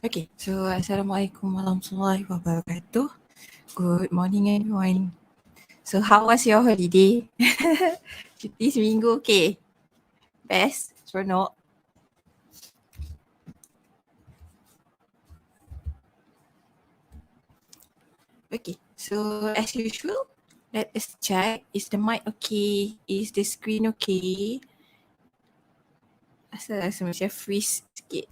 Okay, so Assalamualaikum warahmatullahi wabarakatuh. Good morning everyone. So how was your holiday? Cuti seminggu okay? Best? Seronok? Okay, so as usual, let us check. Is the mic okay? Is the screen okay? Asal rasa macam freeze sikit.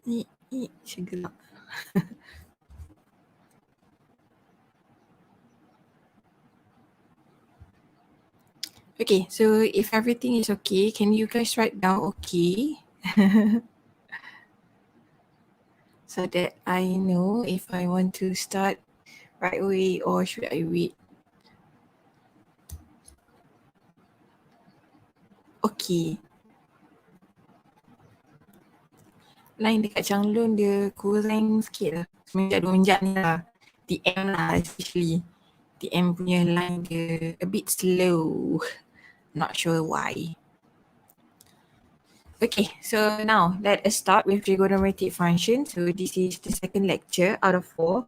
Ni macam gelap. Okay, so if everything is okay, can you guys write down okay? So that I know if I want to start right away or should I wait? Okay. Line dekat Changlun dia kurang sikit lah. Semenjak 2 minit ni lah. TM lah especially. TM punya line dia a bit slow. Not sure why. Okay, so now let us start with trigonometric function. So this is the second lecture out of 4.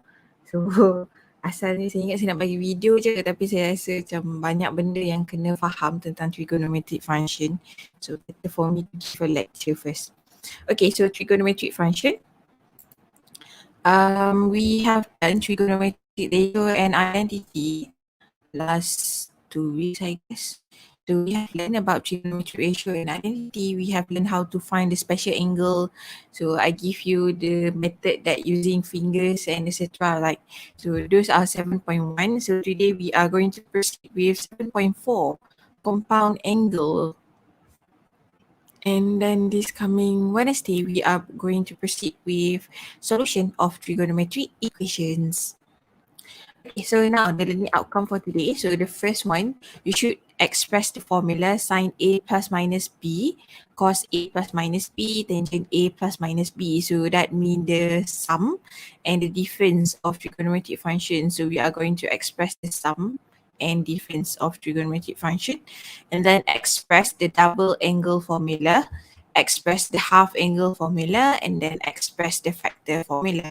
So asalnya saya ingat saya nak bagi video je tapi saya rasa macam banyak benda yang kena faham tentang trigonometric function. So better for me to give a lecture first. Okay, so trigonometric function. We have done trigonometric ratio and identity last 2 weeks, I guess. So we have learned about trigonometric ratio and identity. We have learned how to find the special angle. So I give you the method that using fingers and etc. Like, so those are 7.1. So today we are going to proceed with 7.4, compound angle. And then this coming Wednesday, we are going to proceed with solution of trigonometric equations. Okay, so now the learning outcome for today. So the first one, you should express the formula sine A plus minus B, cos A plus minus B, tangent A plus minus B. So that means the sum and the difference of trigonometric function. So we are going to express the sum and difference of trigonometric function, and then express the double angle formula, express the half angle formula, and then express the factor formula.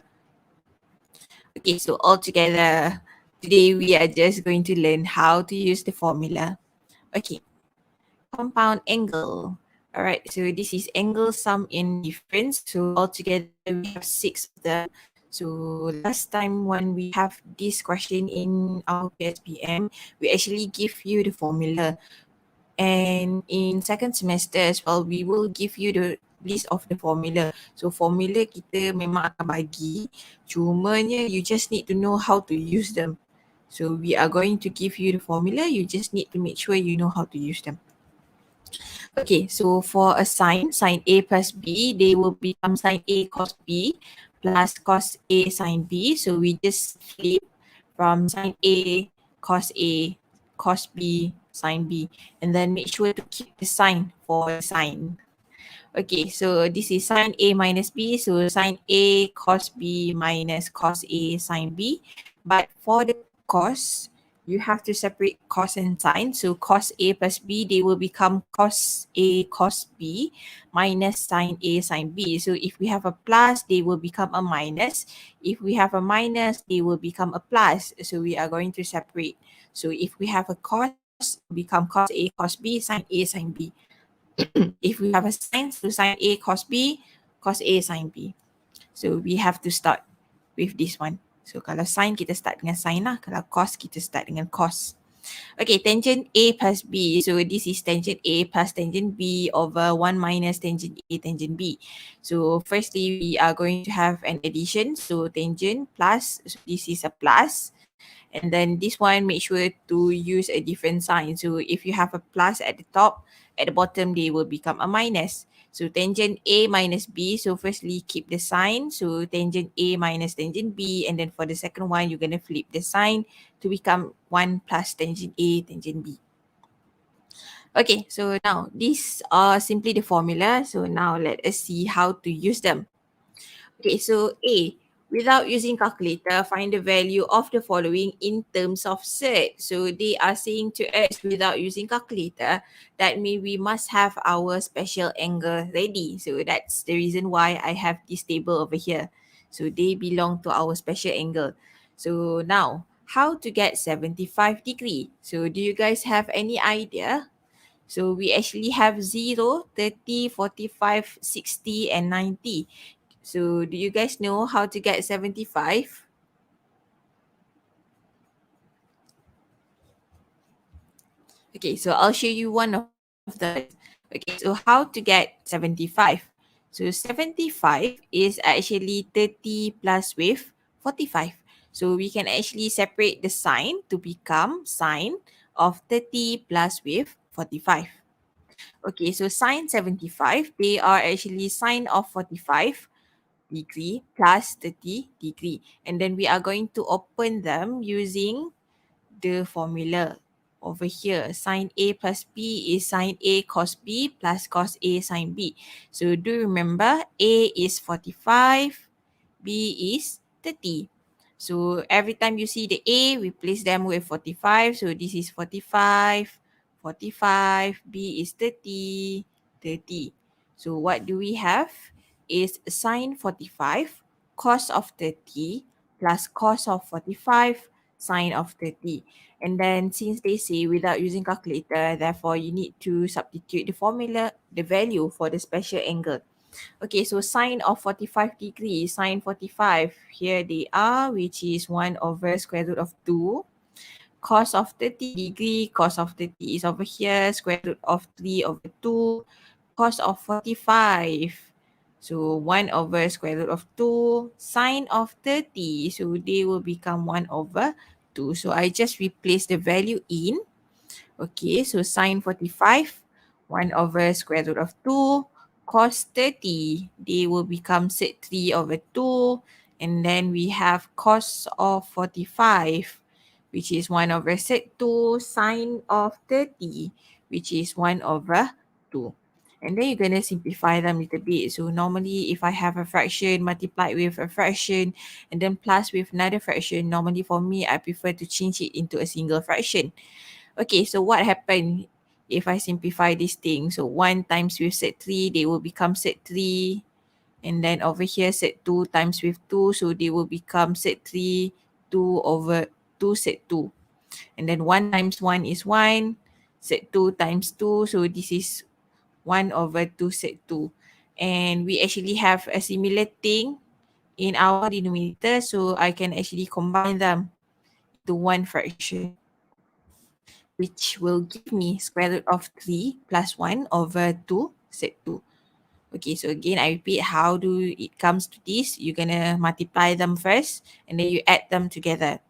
Okay, so all together, today we are just going to learn how to use the formula. Okay, compound angle. All right, so this is angle sum and difference. So all together we have 6 of them. So last time when we have this question in our PSPM, we actually give you the formula. And in second semester as well, we will give you the list of the formula. So formula kita memang akan bagi, cumanya you just need to know how to use them. So we are going to give you the formula, you just need to make sure you know how to use them. Okay, so for a sine A plus B, they will become sine A cos B plus cos A sine B. So we just flip from sine A cos B sine B, and then make sure to keep the sign for the sine. Okay, so this is sine A minus B, so sine A cos B minus cos A sine B. But for the cos, you have to separate cos and sine. So cos A plus B, they will become cos A cos B minus sine A sine B. So if we have a plus, they will become a minus. If we have a minus, they will become a plus. So we are going to separate. So if we have a cos, become cos A cos B, sine A sine B. If we have a sine, so sine A cos B, cos A sine B. So we have to start with this one. So kalau sine kita start dengan sine lah, kalau cos kita start dengan cos. Okay, tangent A plus B. So this is tangent A plus tangent B over 1 minus tangent A tangent B. So firstly, we are going to have an addition. So tangent plus, so this is a plus. And then this one, make sure to use a different sign. So if you have a plus at the top, at the bottom, they will become a minus. So tangent A minus B. So firstly, keep the sign. So tangent A minus tangent B. And then for the second one, you're going to flip the sign to become 1 plus tangent A tangent B. Okay, so now these are simply the formula. So now let us see how to use them. Okay, so A, Without using calculator, find the value of the following in terms of set. So they are saying to us without using calculator that means we must have our special angle ready. So that's the reason why I have this table over here. So they belong to our special angle. So now, how to get 75 degree? So do you guys have any idea? So we actually have 0, 30, 45, 60 and 90. So do you guys know how to get 75? Okay, so I'll show you one of them. Okay, so how to get 75? So 75 is actually 30 plus with 45. So we can actually separate the sign to become sign of 30 plus with 45. Okay, so sine 75, they are actually sine of 45 degree plus 30 degree. And then we are going to open them using the formula over here. Sine A plus B is sine A cos B plus cos A sine B. So do remember A is 45, B is 30. So every time you see the A, we place them with 45. So this is 45, 45, B is 30, 30. So what do we have is sine 45 cos of 30 plus cos of 45 sine of 30. And then since they say without using calculator, therefore you need to substitute the formula, the value for the special angle. Okay, so sine of 45 degrees, sine 45, here they are, which is 1 over square root of 2. Cos of 30 degree, cos of 30 is over here, square root of 3 over 2. Cos of 45, so 1 over square root of 2. Sine of 30, so they will become 1 over 2. So I just replace the value in. Okay, so sine 45, 1 over square root of 2, cos 30, they will become sec 3 over 2, and then we have cos of 45, which is 1 over sec 2, sine of 30, which is 1 over 2. And then you're going to simplify them a little bit. So normally if I have a fraction multiplied with a fraction and then plus with another fraction, normally for me, I prefer to change it into a single fraction. Okay, so what happened if I simplify this thing? So 1 times with set 3, they will become set 3. And then over here, set 2 times with 2, so they will become set 3, 2 over 2 set 2. And then 1 times 1 is 1, set 2 times 2, so this is 1 over 2 set 2. And we actually have a similar thing in our denominator, so I can actually combine them to one fraction, which will give me square root of 3 plus 1 over 2 sec 2. Okay, so again, I repeat, how do it comes to this? You're going to multiply them first and then you add them together.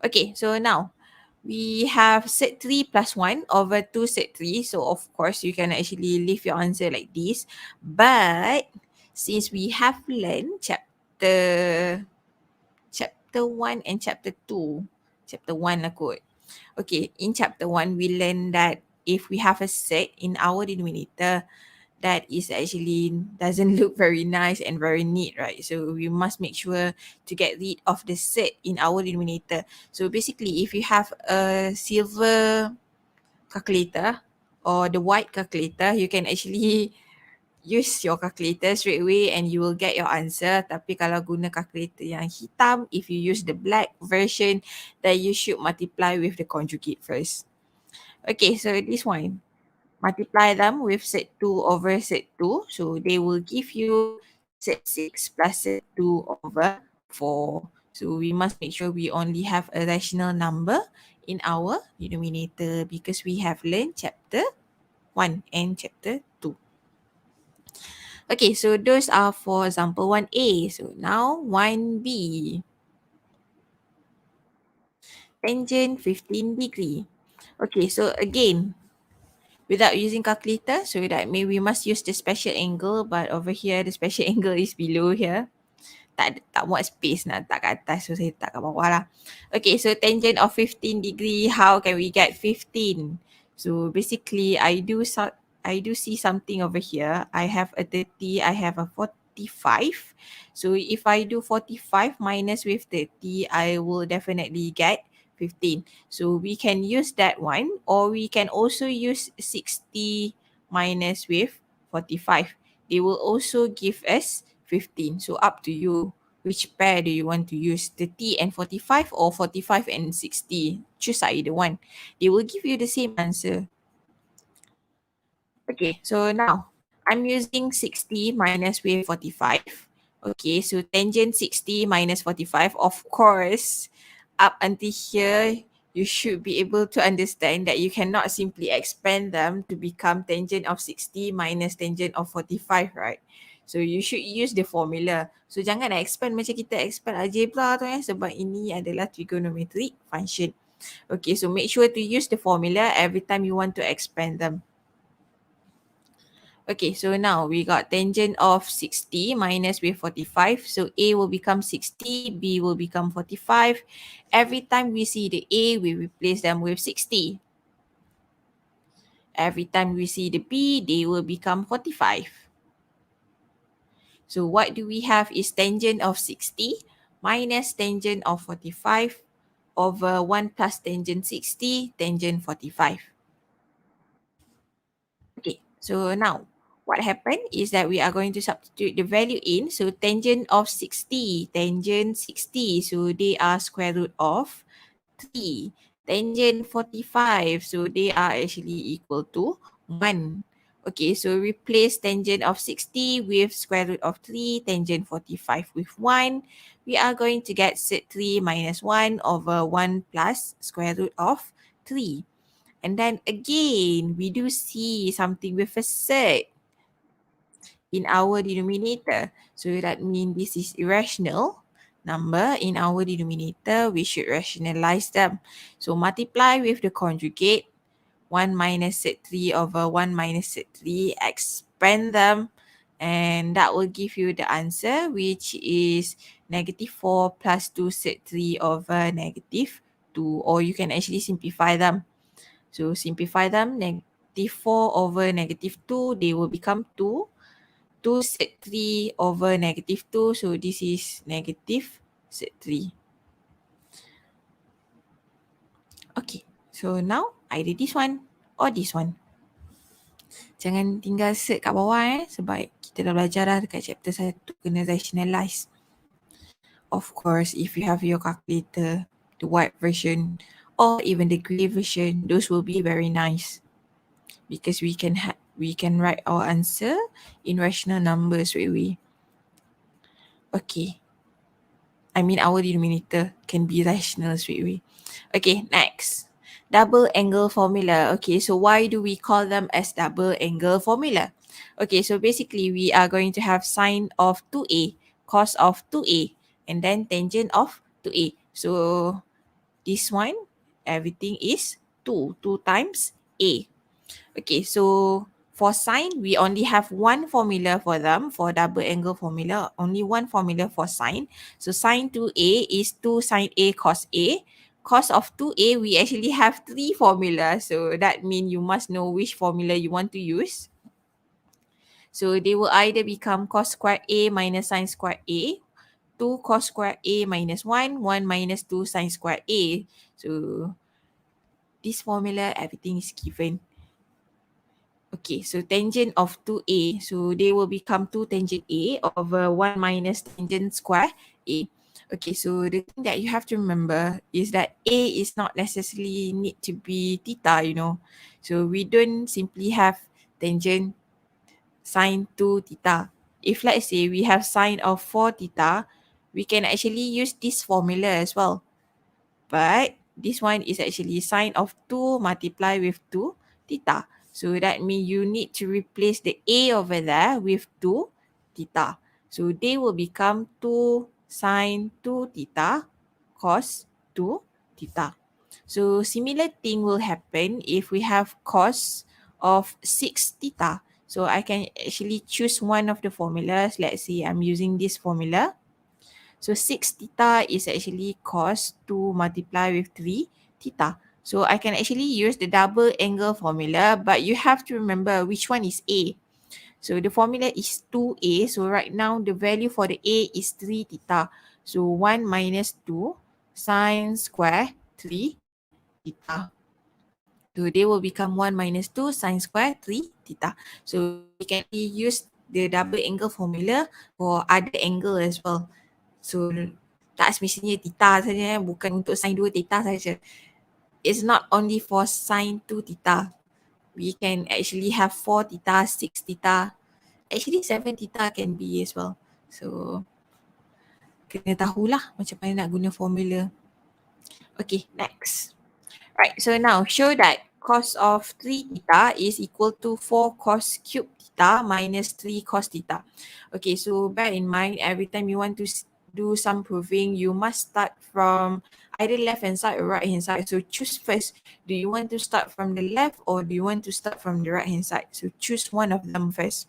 Okay, so now we have sec 3 plus 1 over 2 sec 3. So of course, you can actually leave your answer like this. But since we have learned chapter 1 and chapter 2, chapter 1 lah kot. Okay, in chapter 1, we learned that if we have a set in our denominator, that is actually doesn't look very nice and very neat, right? So we must make sure to get rid of the set in our denominator. So basically, if you have a silver calculator or the white calculator, you can actually use your calculator straight away and you will get your answer. Tapi kalau guna calculator yang hitam, if you use the black version, then you should multiply with the conjugate first. Okay, so this one, multiply them with set 2 over set 2. So they will give you set 6 plus set 2 over 4. So we must make sure we only have a rational number in our denominator because we have learned chapter 1 and chapter 2. Okay, so those are for example 1A. So now 1B. Tangent 15 degree. Okay, so again, without using calculator, so that means we must use the special angle, but over here the special angle is below here. Tak muat space nak letak kat atas, so saya letak kat bawah lah. Okay, so tangent of 15 degree, how can we get 15? So basically, I do see something over here. I have a 30, I have a 45. So if I do 45 minus with 30, I will definitely get 15. So we can use that one, or we can also use 60 minus with 45. They will also give us 15. So up to you. Which pair do you want to use? 30 and 45 or 45 and 60? Choose either one. They will give you the same answer. Okay, so now I'm using 60 minus with 45. Okay, so tangent 60 minus 45. Of course, up until here, you should be able to understand that you cannot simply expand them to become tangent of 60 minus tangent of 45, right? So you should use the formula. So jangan expand macam kita expand algebra tu sebab ini adalah trigonometric function. Okay, so make sure to use the formula every time you want to expand them. Okay, so now we got tangent of 60 minus with 45. So A will become 60, B will become 45. Every time we see the A, we replace them with 60. Every time we see the B, they will become 45. So what do we have is tangent of 60 minus tangent of 45 over 1 plus tangent 60, tangent 45. Okay, so now what happened is that we are going to substitute the value in. So tangent of 60, tangent 60. So they are square root of 3. Tangent 45. So they are actually equal to 1. Okay, so replace tangent of 60 with square root of 3, tangent 45 with 1. We are going to get set 3 minus 1 over 1 plus square root of 3. And then again, we do see something with a set in our denominator. So that means this is irrational number in our denominator. We should rationalize them. So multiply with the conjugate. 1 minus set 3 over 1 minus set 3. Expand them. And that will give you the answer, which is negative 4 plus 2 set 3 over negative 2. Or you can actually simplify them. So simplify them, negative 4 over negative 2, they will become 2. 2 set 3 over negative 2, so this is negative set 3. Okay, so now either this one or this one. Jangan tinggal set kat bawah sebab kita dah belajar dah dekat chapter 1 kena rationalize. Of course, if you have your calculator, the white version or even the grey version, those will be very nice. Because we can write our answer in rational numbers really. Okay. I mean our denominator can be rational straight away. Okay, next. Double angle formula. Okay, so why do we call them as double angle formula? Okay, so basically we are going to have sine of 2a, cos of 2a, and then tangent of 2a. So this one, everything is 2 times a. Okay, so for sine, we only have one formula for them. For double angle formula, only one formula for sine. So sine 2a is 2 sine a cos a. Cos of 2a, we actually have 3 formulas. So that means you must know which formula you want to use. So they will either become cos squared a minus sine squared a, 2 cos squared a minus 1, 1 minus 2 sine squared a. So this formula, everything is given. Okay, so tangent of 2a. So they will become 2 tangent a over 1 minus tangent square a. Okay, so the thing that you have to remember is that a is not necessarily need to be theta, you know. So we don't simply have tangent sine 2 theta. If let's say we have sine of 4 theta, we can actually use this formula as well. But this one is actually sine of 2 multiply with 2 theta. So that means you need to replace the a over there with 2 theta. So they will become 2 sine 2 theta cos 2 theta. So similar thing will happen if we have cos of 6 theta. So I can actually choose one of the formulas. Let's say I'm using this formula. So 6 theta is actually cos 2 multiply with 3 theta. So I can actually use the double angle formula, but you have to remember which one is A. So the formula is 2a. So right now the value for the a is 3 theta. So 1 minus 2 sine square 3 theta. So they will become 1 minus 2 sine square 3 theta. So we can use the double angle formula for other angle as well. So tak semestinya theta saja, bukan untuk sine 2 theta saja. It's not only for sine 2 theta. We can actually have 4 theta, 6 theta. Actually 7 theta can be as well. So kena tahulah macam mana nak guna formula. Okay, next. Right, so now show that cos of 3 theta is equal to 4 cos cube theta minus 3 cos theta. Okay, so bear in mind every time you want to do some proving, you must start from either left hand side or right hand side. So choose first. Do you want to start from the left or do you want to start from the right hand side? So choose one of them first.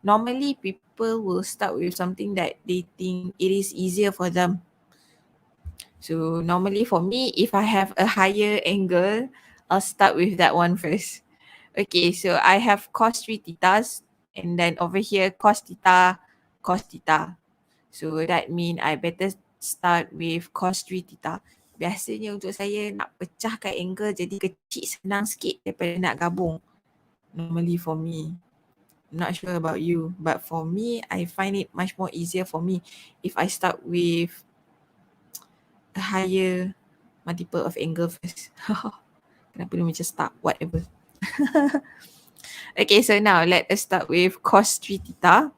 Normally people will start with something that they think it is easier for them. So normally for me, if I have a higher angle, I'll start with that one first. Okay, so I have cos 3 thetas and then over here cos theta, cos theta. So that means I better start with cos 3 theta. Biasanya untuk saya nak pecahkan angle jadi kecil senang sikit daripada nak gabung. Normally for me. I'm not sure about you, but for me, I find it much more easier for me if I start with a higher multiple of angle first. Kenapa dia macam stuck? Whatever. Okay, so now let us start with cos 3 theta.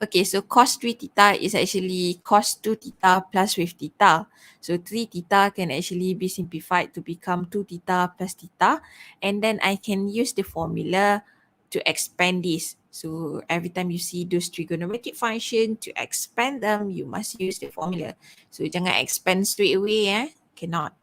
Okay, so cos 3 theta is actually cos 2 theta plus with theta. So 3 theta can actually be simplified to become 2 theta plus theta. And then I can use the formula to expand this. So every time you see those trigonometric function, to expand them, you must use the formula. So jangan expand straight away, cannot.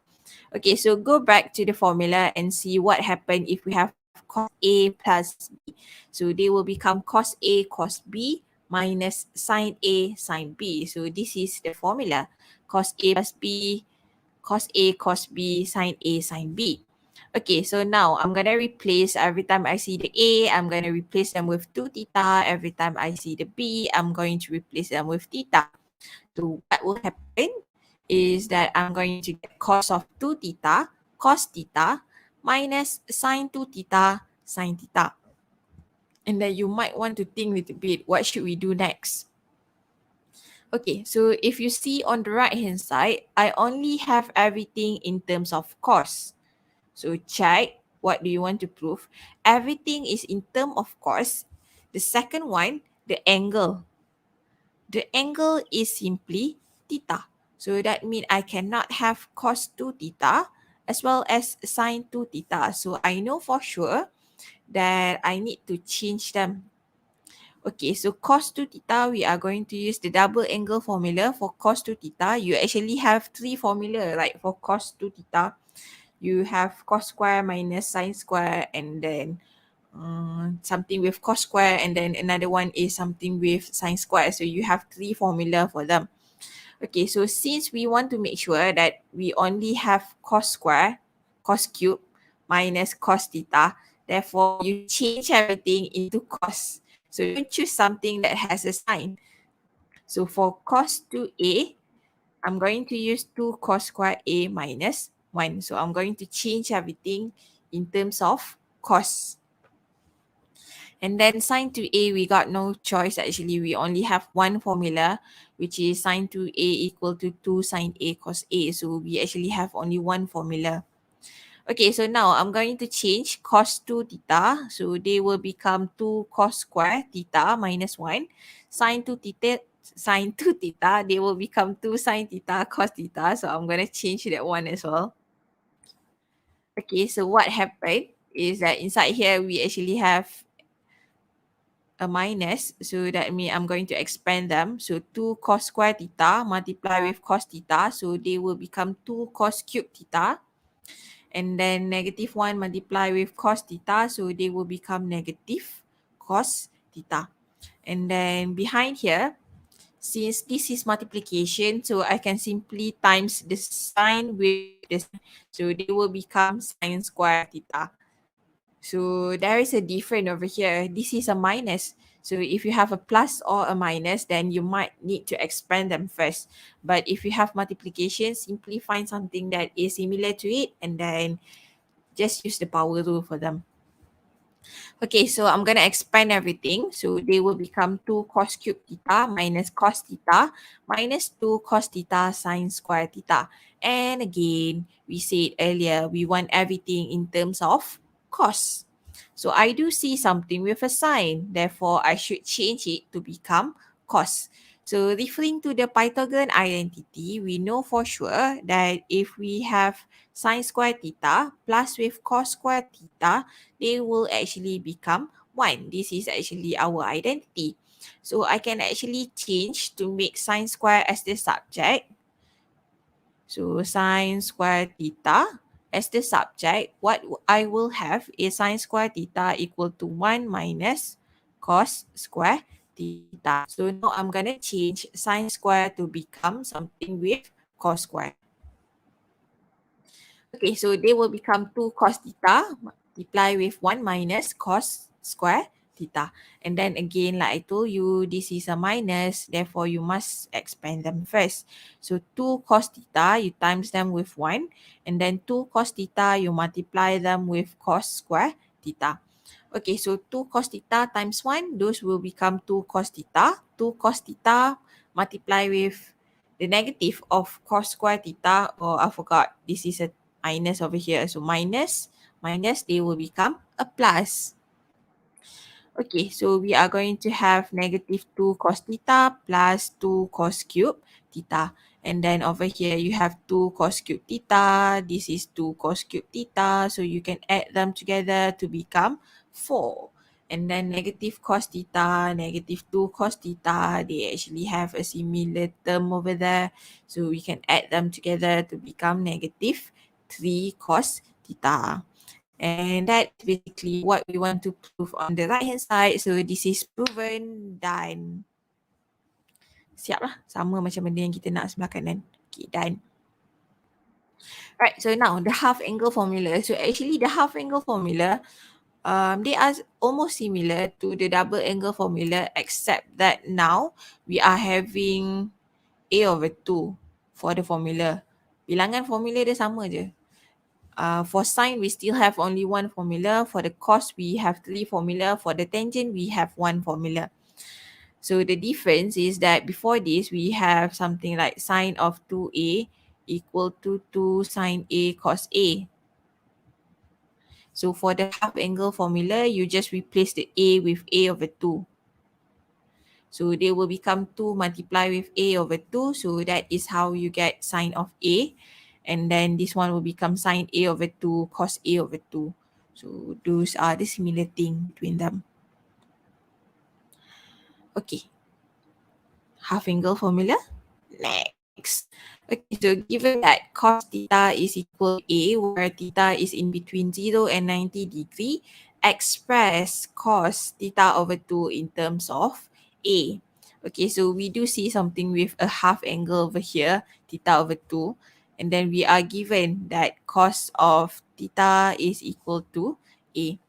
Okay, so go back to the formula and see what happened if we have cos A plus B. So they will become cos A cos B minus sin A sin B. So this is the formula. Cos A plus B, cos A cos B, sin A sin B. Okay, so now I'm going to replace every time I see the A, I'm going to replace them with 2 theta. Every time I see the B, I'm going to replace them with theta. So what will happen is that I'm going to get cos of 2 theta, cos theta, minus sine 2 theta, sine theta. And then you might want to think a little bit, what should we do next? Okay, so if you see on the right hand side, I only have everything in terms of cos. So check, what do you want to prove? Everything is in terms of cos. The second one, the angle. The angle is simply theta. So that means I cannot have cos 2 theta as well as sine 2 theta. So I know for sure that I need to change them. Okay, so cos 2 theta, we are going to use the double angle formula for cos 2 theta. You actually have 3 formula, like for cos 2 theta. You have cos square minus sine square and then something with cos square and then another one is something with sine square. So you have 3 formula for them. Okay, so since we want to make sure that we only have cos square, cos cube minus cos theta, therefore you change everything into cos. So you choose something that has a sign. So for cos 2a, I'm going to use 2 cos square a minus 1. So I'm going to change everything in terms of cos. And then sine 2a, we got no choice actually. We only have one formula, which is sine 2a equal to 2 sine a cos a. So we actually have only one formula. Okay, so now I'm going to change cos 2 theta. So they will become 2 cos square theta minus 1. Sine 2 theta, sine 2 theta, they will become 2 sine theta cos theta. So I'm going to change that one as well. Okay, so what happened is that inside here, we actually have a minus. So that means I'm going to expand them. So 2 cos square theta multiply with cos theta. So they will become 2 cos cube theta. And then negative 1 multiply with cos theta. So they will become negative cos theta. And then behind here, since this is multiplication, so I can simply times the sign with this. So they will become sine square theta. So there is a difference over here. This is a minus. So if you have a plus or a minus, then you might need to expand them first. But if you have multiplication, simply find something that is similar to it and then just use the power rule for them. Okay, so I'm going to expand everything. So they will become 2 cos cube theta minus cos theta minus 2 cos theta sine square theta. And again, we said earlier, we want everything in terms of cos. So I do see something with a sine. Therefore, I should change it to become cos. So referring to the Pythagorean identity, we know for sure that if we have sine square theta plus with cos square theta, they will actually become 1. This is actually our identity. So I can actually change to make sine square as the subject. So sine square theta as the subject, what I will have is sine square theta equal to 1 minus cos square theta. So now I'm going to change sine square to become something with cos square. Okay, so they will become 2 cos theta multiply with 1 minus cos square theta. And then again, like I told you, this is a minus, therefore you must expand them first. So 2 cos theta, you times them with 1, and then 2 cos theta, you multiply them with cos square theta. Okay, so 2 cos theta times 1, those will become 2 cos theta. 2 cos theta multiply with the negative of cos square theta, or I forgot, this is a minus over here. So minus, they will become a plus. Okay, so we are going to have negative 2 cos theta plus 2 cos cube theta. And then over here, you have 2 cos cube theta. This is 2 cos cube theta. So you can add them together to become 4. And then negative cos theta, negative 2 cos theta, they actually have a similar term over there. So we can add them together to become negative 3 cos theta. And that is basically what we want to prove on the right hand side. So this is proven, done. Siap lah. Sama macam benda yang kita nak sebelah kanan. Okay, done. Right, so now the half angle formula. So actually the half angle formula, they are almost similar to the double angle formula, except that now we are having A over 2 for the formula. Bilangan formula dia sama je. For sine, we still have only one formula. For the cos, we have 3 formula. For the tangent, we have 1 formula. So the difference is that before this, we have something like sine of 2a equal to 2 sine a cos a. So for the half angle formula, you just replace the a with a over 2. So they will become 2 multiplied with a over 2. So that is how you get sine of a. And then this one will become sine a over 2 cos a over 2. So those are the similar thing between them. Okay. Half angle formula. Next. Okay, so given that cos theta is equal to a, where theta is in between 0 and 90 degree, express cos theta over 2 in terms of a. Okay, so we do see something with a half angle over here, theta over 2. And then we are given that cos of theta is equal to a.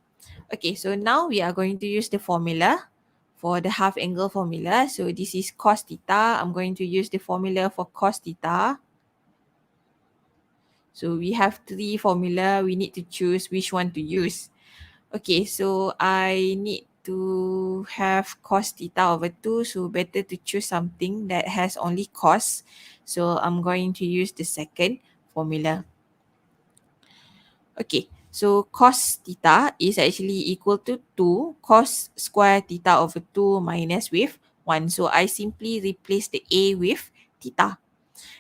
Okay, so now we are going to use the formula for the half angle formula. So this is cos theta. I'm going to use the formula for cos theta. So we have 3 formula. We need to choose which one to use. Okay, so I need to have cos theta over 2. So better to choose something that has only cos. So I'm going to use the second formula. Okay, so cos theta is actually equal to 2 cos square theta over 2 minus with 1. So I simply replace the a with theta.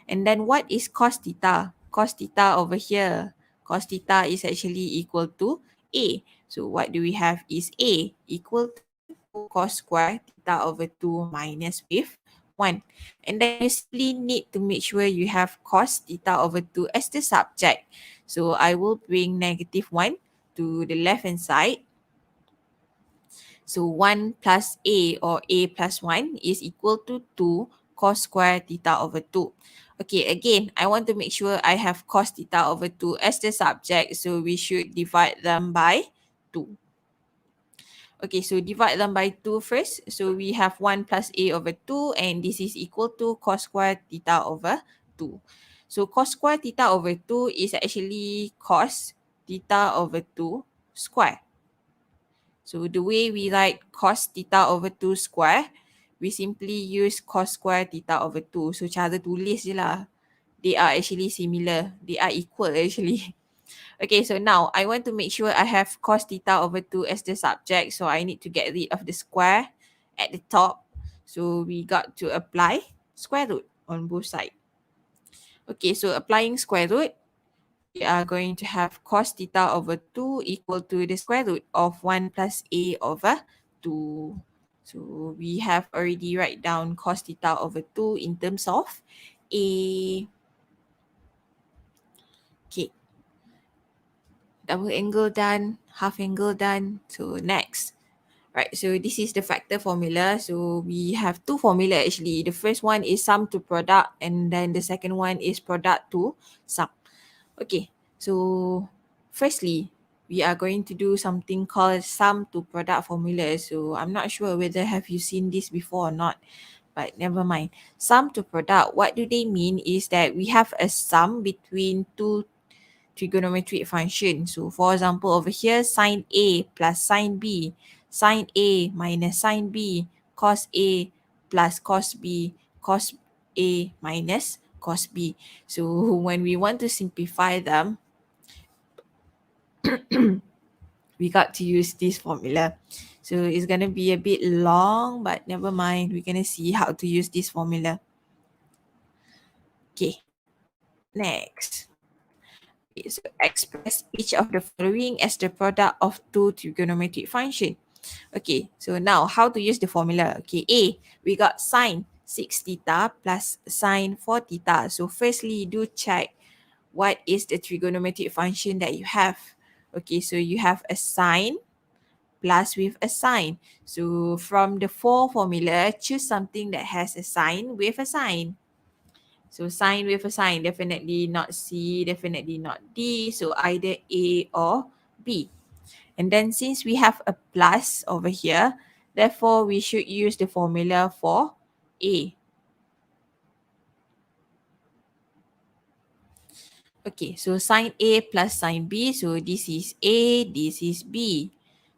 And then what is cos theta? Cos theta over here. Cos theta is actually equal to a. So what do we have is a equal to 2 cos square theta over 2 minus with 1. And then you simply need to make sure you have cos theta over 2 as the subject. So I will bring negative 1 to the left hand side. So 1 plus a, or a plus 1, is equal to 2 cos square theta over 2. Okay, again, I want to make sure I have cos theta over 2 as the subject. So we should divide them by 2. Okay, so divide them by 2 first. So we have 1 plus a over 2, and this is equal to cos square theta over 2. So cos square theta over 2 is actually cos theta over 2 square. So the way we write cos theta over 2 square, we simply use cos square theta over 2. So cara tulis je lah. They are actually similar. They are equal actually. Okay, so now I want to make sure I have cos theta over 2 as the subject. So I need to get rid of the square at the top. So we got to apply square root on both sides. Okay, so applying square root, we are going to have cos theta over 2 equal to the square root of 1 plus a over 2. So we have already write down cos theta over 2 in terms of a. Okay, double angle done, half angle done. So next. Right, so this is the factor formula. So we have two formula actually. The first one is sum to product, and then the second one is product to sum. Okay, so firstly, we are going to do something called sum to product formula. So I'm not sure whether have you seen this before or not, but never mind. Sum to product, what do they mean is that we have a sum between two trigonometric function. So for example, over here, sine A plus sine B, sine A minus sine B, cos A plus cos B, cos A minus cos B. So when we want to simplify them, we got to use this formula. So it's going to be a bit long, but never mind. We're going to see how to use this formula. Okay, next. Okay, so express each of the following as the product of two trigonometric function. Okay, so now how to use the formula? Okay, A, we got sine 6 theta plus sine 4 theta. So firstly, do check what is the trigonometric function that you have. Okay, so you have a sine plus with a sine. So from the 4 formula, choose something that has a sine with a sine. So sine with a sine, definitely not C, definitely not D. So either A or B. And then since we have a plus over here, therefore we should use the formula for A. Okay, so sine A plus sine B. So this is A, this is B.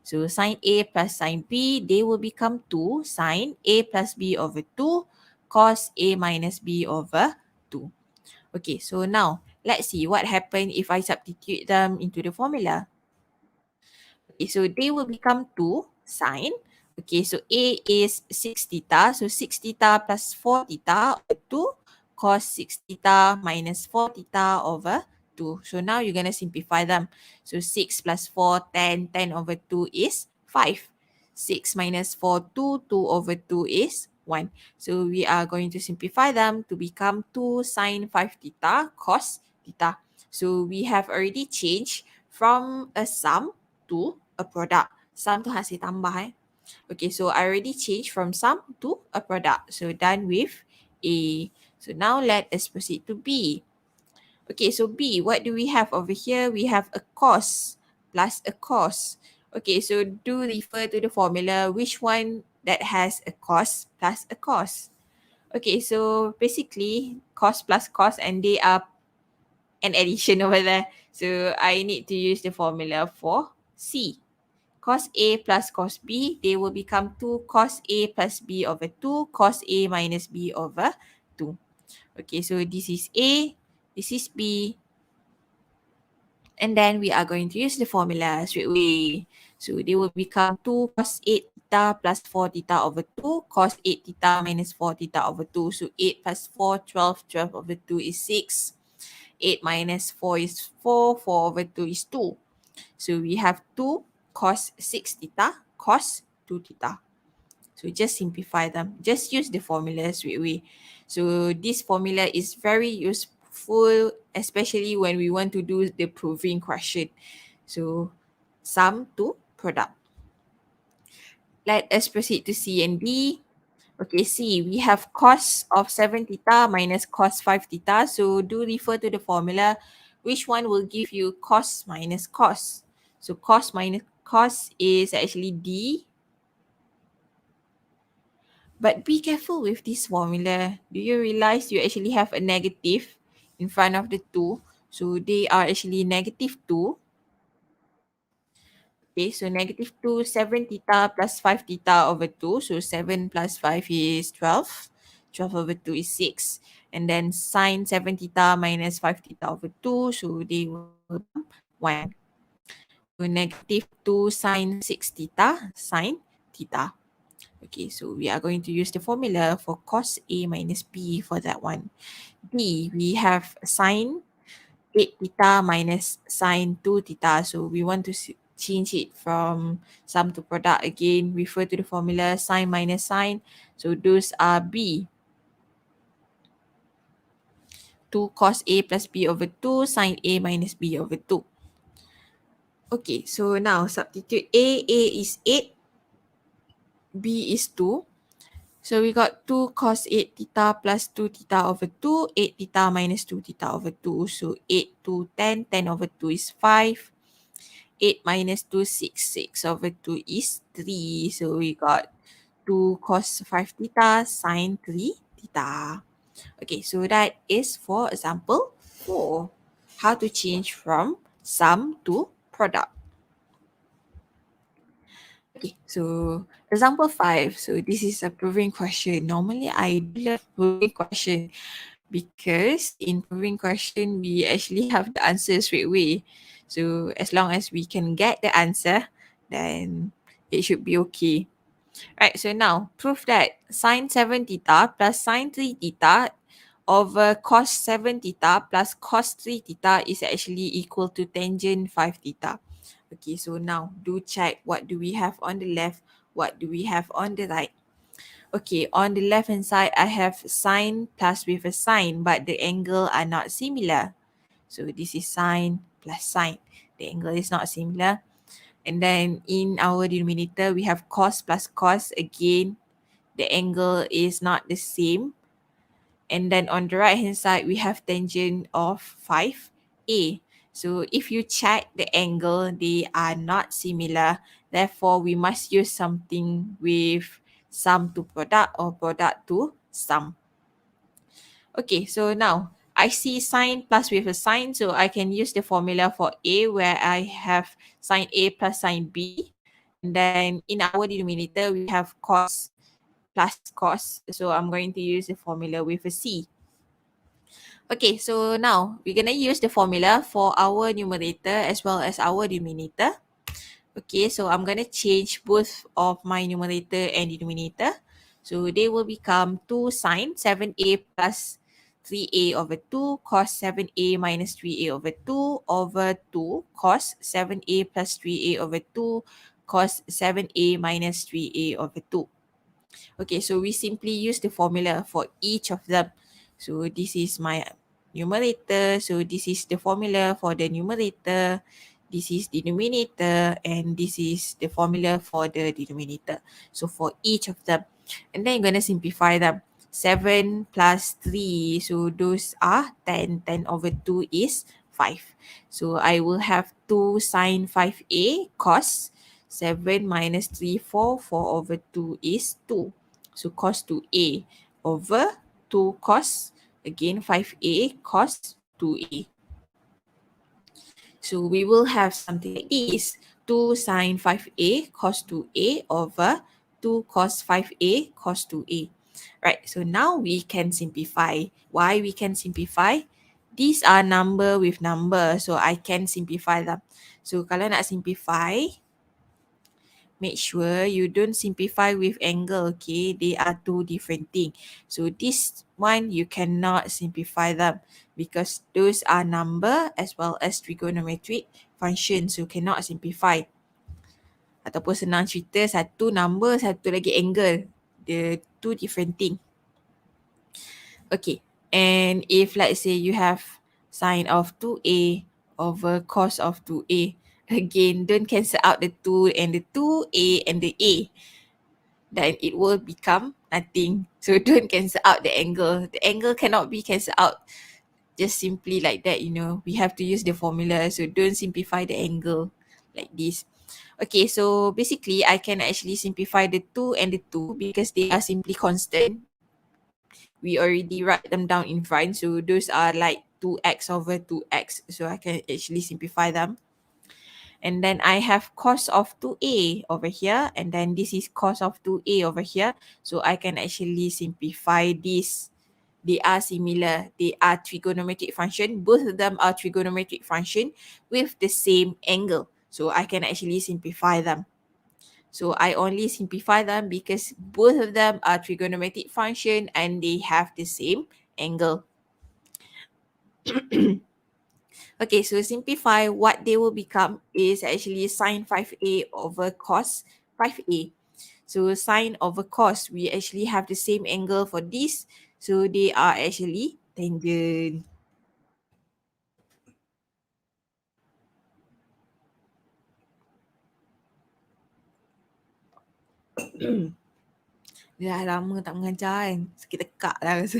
So sine A plus sine B, they will become 2 sine A plus B over 2 cos A minus B over 2. Okay, so now let's see what happened if I substitute them into the formula. Okay, so they will become 2 sine. Okay, so A is 6 theta. So 6 theta plus 4 theta over 2 cos 6 theta minus 4 theta over 2. So now you're going to simplify them. So 6 plus 4, 10. 10 over 2 is 5. 6 minus 4, 2. 2 over 2 is 1. So we are going to simplify them to become 2 sine 5 theta cos theta. So we have already changed from a sum to a product. Sum tu hasil tambah Okay, so I already changed from sum to a product. So done with A. So now let us proceed to B. Okay, so B, what do we have over here? We have a cos plus a cos. Okay, so do refer to the formula. Which one that has a cos plus a cos? Okay, so basically cos plus cos, and they are an addition over there. So I need to use the formula for C. Cos A plus cos B, they will become 2 cos A plus B over 2 cos A minus B over 2. Okay, so this is A, this is B, and then we are going to use the formula straight away. So they will become 2 cos 8 theta plus 4 theta over 2 cos 8 theta minus 4 theta over 2. So 8 plus 4, 12, 12 over 2 is 6. 8 minus 4 is 4, 4 over 2 is 2. So we have 2 cos 6 theta cos 2 theta. So just simplify them. Just use the formula straight away. So this formula is very useful, especially when we want to do the proving question. So sum to product. Let us proceed to C and D. Okay, C, we have cos of 7 theta minus cos 5 theta. So do refer to the formula. Which one will give you cos minus cos? So cos minus cos is actually D. But be careful with this formula. Do you realize you actually have a negative in front of the 2? So they are actually negative 2. Okay, so negative 2, 7 theta plus 5 theta over 2. So 7 plus 5 is 12. 12 over 2 is 6. And then sine 7 theta minus 5 theta over 2. So they will become 1. So negative 2 sine 6 theta sine theta. Okay, so we are going to use the formula for cos A minus B for that one. D, we have sine 8 theta minus sine 2 theta. So we want to change it from sum to product again. Refer to the formula sine minus sine. So those are B. 2 cos A plus B over 2 sine A minus B over 2. Okay, so now substitute A is 8, B is 2. So we got 2 cos 8 theta plus 2 theta over 2, 8 theta minus 2 theta over 2. So 8 to 10, 10 over 2 is 5. 8 minus 2, 6, 6 over 2 is 3. So we got 2 cos 5 theta sine 3 theta. Okay, so that is for example 4. How to change from sum to product. Okay, so example 5. So this is a proving question. Normally I love proving question because in proving question we actually have the answer straight away. So as long as we can get the answer, then it should be okay. Right, so now prove that sine 7 theta plus sine 3 theta over cos 7 theta plus cos 3 theta is actually equal to tangent 5 theta. Okay, so now do check what do we have on the left, what do we have on the right. Okay, on the left hand side, I have sine plus with a sine, but the angle are not similar. So this is sine plus sine. The angle is not similar. And then in our denominator, we have cos plus cos. Again, the angle is not the same. And then on the right hand side, we have tangent of 5a. So if you check the angle, they are not similar. Therefore, we must use something with sum to product or product to sum. Okay, so now I see sine plus with a sine. So I can use the formula for A where I have sine A plus sine B. And then in our denominator, we have cos plus cos. So I'm going to use the formula with a C. Okay, so now we're going to use the formula for our numerator as well as our denominator. Okay, so I'm going to change both of my numerator and denominator. So they will become 2 sine 7a plus 3a over 2 cos 7a minus 3a over 2 over 2 cos 7a plus 3a over 2 cos 7a minus 3a over 2. Okay, so we simply use the formula for each of them. So this is my numerator. So this is the formula for the numerator. This is the denominator, and this is the formula for the denominator. So for each of them. And then you're going to simplify them. 7 plus 3. So those are 10. 10 over 2 is 5. So I will have 2 sine 5a cos 7 minus 3, 4. 4 over 2 is 2. So cos 2a over 2 cos, again 5a cos 2a. So we will have something like this. 2 sine 5a cos 2a over 2 cos 5a cos 2a. Right, so now we can simplify. Why we can simplify? These are number with number, so I can simplify them. So kalau nak simplify, make sure you don't simplify with angle, okay? They are two different things. So this one, you cannot simplify them because those are number as well as trigonometric functions. So cannot simplify. Ataupun senang cerita, satu number, satu lagi angle. The two different thing. Okay, and if let's say you have sine of 2a over cos of 2a, again, don't cancel out the 2 and the 2a and the a. Then it will become nothing. So don't cancel out the angle. The angle cannot be cancelled out just simply like that, you know. We have to use the formula. So don't simplify the angle like this. Okay, so basically I can actually simplify the 2 and the 2 because they are simply constant. We already write them down in front. So those are like 2x over 2x. So I can actually simplify them. And then I have cos of 2a over here. And then this is cos of 2a over here. So I can actually simplify this. They are similar. They are trigonometric function. Both of them are trigonometric function with the same angle. So I can actually simplify them. So I only simplify them because both of them are trigonometric function and they have the same angle. Okay, so simplify, what they will become is actually sine 5a over cos 5a. So sine over cos, we actually have the same angle for this. So they are actually tangent. Dah lama tak mengajar kan. Sakit tekak lah rasa.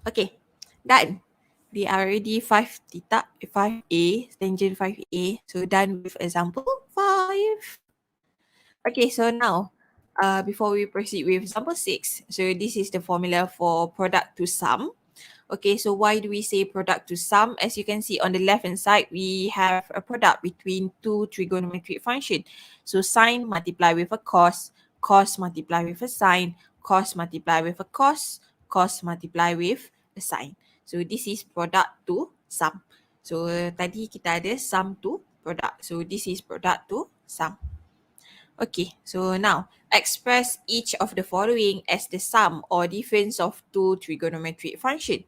Okay, done. They are already 5 theta, 5a, tangent 5a. So done with example 5. Okay, so now, before we proceed with example 6, so this is the formula for product to sum. Okay, so why do we say product to sum? As you can see on the left hand side, we have a product between two trigonometric functions. So sine multiply with a cos, cos multiply with a sine, cos multiply with a cos, cos multiply with a sine. So this is product to sum. So tadi kita ada sum to product. So this is product to sum. Okay, so now express each of the following as the sum or difference of two trigonometric functions.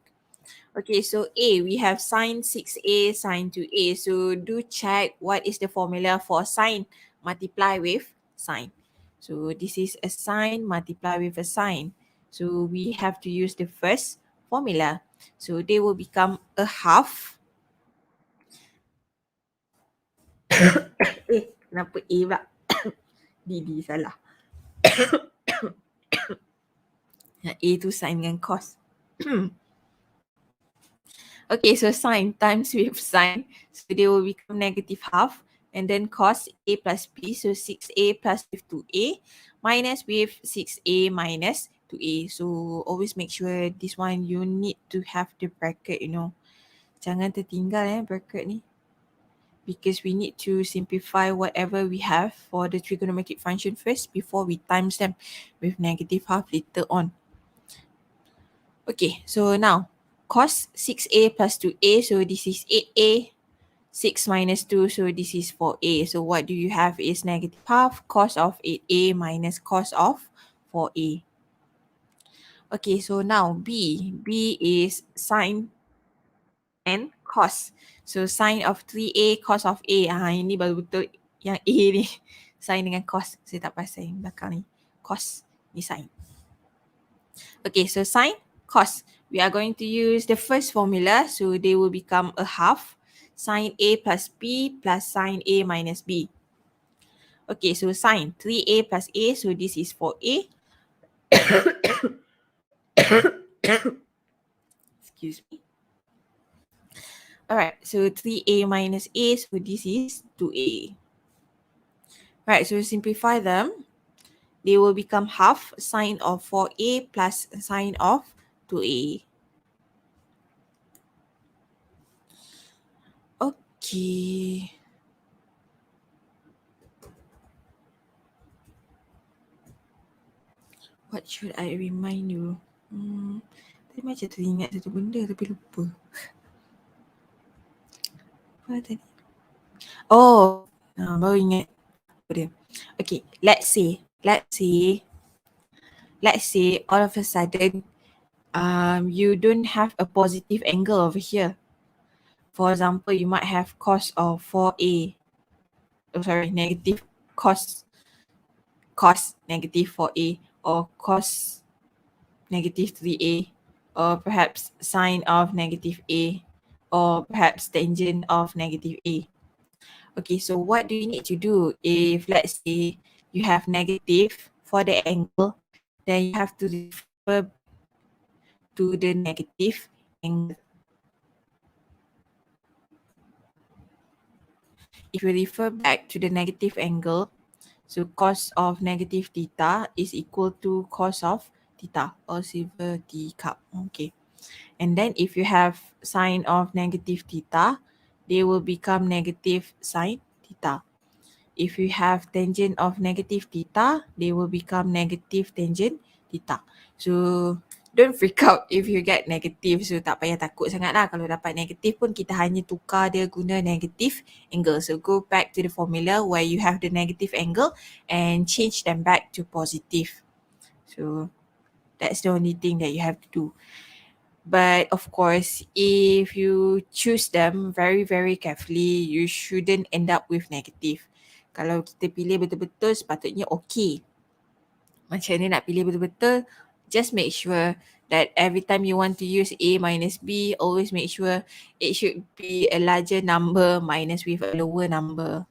Okay, so A, we have sine 6a, sine 2a. So do check what is the formula for sine. Multiply with sine. So this is a sine multiply with a sine. So we have to use the first formula. So they will become a half. Kenapa A pula? Didi salah. A tu sine dengan cos. Okay, so sine times with sine. So they will become negative half. And then cos A plus B. So 6a plus with 2a minus with 6a minus 2a. So always make sure this one you need to have the bracket, you know. Jangan tertinggal bracket ni. Because we need to simplify whatever we have for the trigonometric function first before we times them with negative half later on. Okay, so now cos 6a plus 2a, so this is 8a, 6 minus 2, so this is 4a. So what do you have is negative half cos of 8a minus cos of 4a. Okay, so now B is sine and cos. So sine of 3a, cos of a. Ini baru betul yang a ni. Sine dengan cos. Saya tak pasal yang belakang ni. Cos, ni sine. Okay, so sine, cos. We are going to use the first formula. So they will become a half. Sine A plus B plus sine A minus B. Okay, so sine 3A plus A. So this is 4A. Excuse me. Alright, so 3A minus A. So this is 2A. Right, so simplify them. They will become half sine of 4A plus sine of 2A. Okay. What should I remind you? Tadi macam teringat satu benda tapi lupa. Apa tadi? Oh, baru ingat. Apa dia? Okay, let's say all of a sudden you don't have a positive angle over here. For example, you might have cos of 4a. Oh, sorry, negative cos negative 4a or cos negative 3a or perhaps sine of negative a or perhaps tangent of negative a. Okay, so what do you need to do if let's say you have negative for the angle, then you have to refer to the negative angle. if you refer back to the negative angle, so cos of negative theta is equal to cos of theta, or silver teacup. Okay. And then if you have sine of negative theta, they will become negative sine theta. If you have tangent of negative theta, they will become negative tangent theta. So don't freak out if you get negative. So tak payah takut sangat lah. Kalau dapat negatif pun kita hanya tukar dia guna negative angle. So go back to the formula where you have the negative angle and change them back to positive. So that's the only thing that you have to do. But of course, if you choose them very, very carefully, you shouldn't end up with negative. Kalau kita pilih betul-betul, sepatutnya okay. Macam mana nak pilih betul-betul? Just make sure that every time you want to use A minus B, always make sure it should be a larger number minus with a lower number.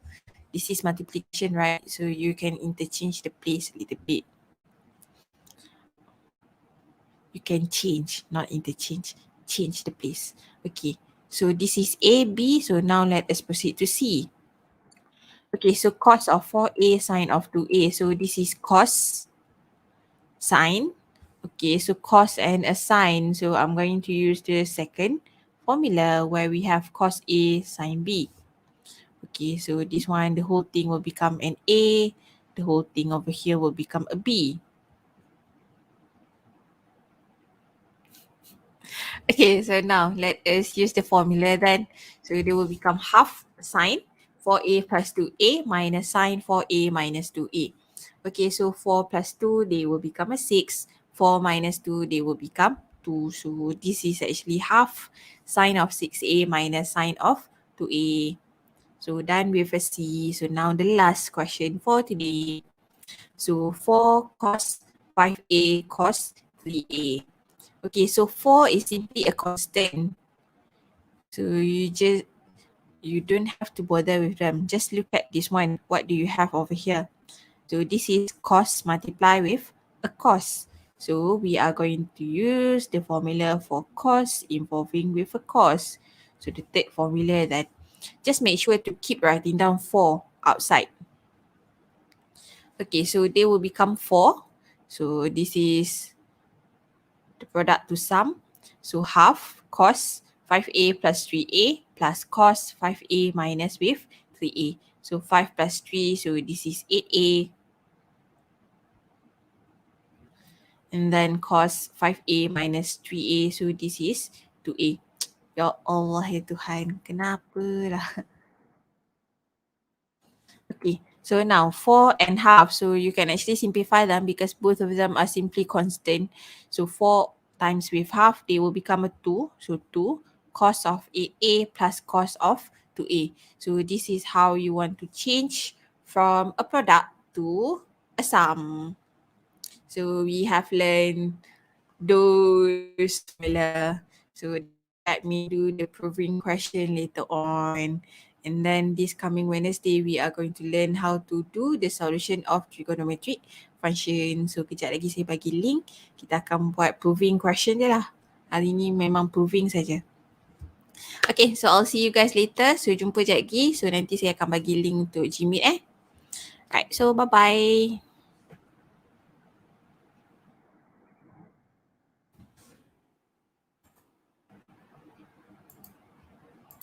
This is multiplication, right? So you can interchange the place a little bit. You can change, not interchange, change the place. Okay, so this is A, B. So now let us proceed to C. Okay, so cos of 4A sine of 2A. So this is cos sine. Okay, so cos and a sine. So I'm going to use the second formula where we have cos A sine B. Okay, so this one, the whole thing will become an A. The whole thing over here will become a B. Okay, so now let us use the formula then. So they will become half sine 4A plus 2A minus sine 4A minus 2A. Okay, so 4 plus 2, they will become a 6. 4 minus 2, they will become 2. So this is actually half sine of 6A minus sine of 2A. So done with a C. So now the last question for today. So 4 cos 5A cos 3A. Okay, so 4 is simply a constant. So you don't have to bother with them. Just look at this one. What do you have over here? So this is cos multiply with a cos. So we are going to use the formula for cos involving with a cos. So the third formula that just make sure to keep writing down 4 outside. Okay, so they will become 4. So this is the product to sum. So half cos 5A plus 3A plus cos 5A minus with 3A. So 5 plus 3, so this is 8A. And then cos 5A minus 3A, so this is 2A. Ya Allah ya Tuhan, kenapa lah? Okay, so now 4 and half, so you can actually simplify them because both of them are simply constant. So 4 times with half, they will become a 2. So 2 cos of 8A plus cos of 2A. So this is how you want to change from a product to a sum. So we have learned those formula. So let me do the proving question later on. And then this coming Wednesday, we are going to learn how to do the solution of trigonometric function. So kejap lagi saya bagi link. Kita akan buat proving question je lah. Hari ni memang proving saja. Okay, so I'll see you guys later. So jumpa sekejap lagi. So nanti saya akan bagi link untuk Gmeet . Right, so bye-bye.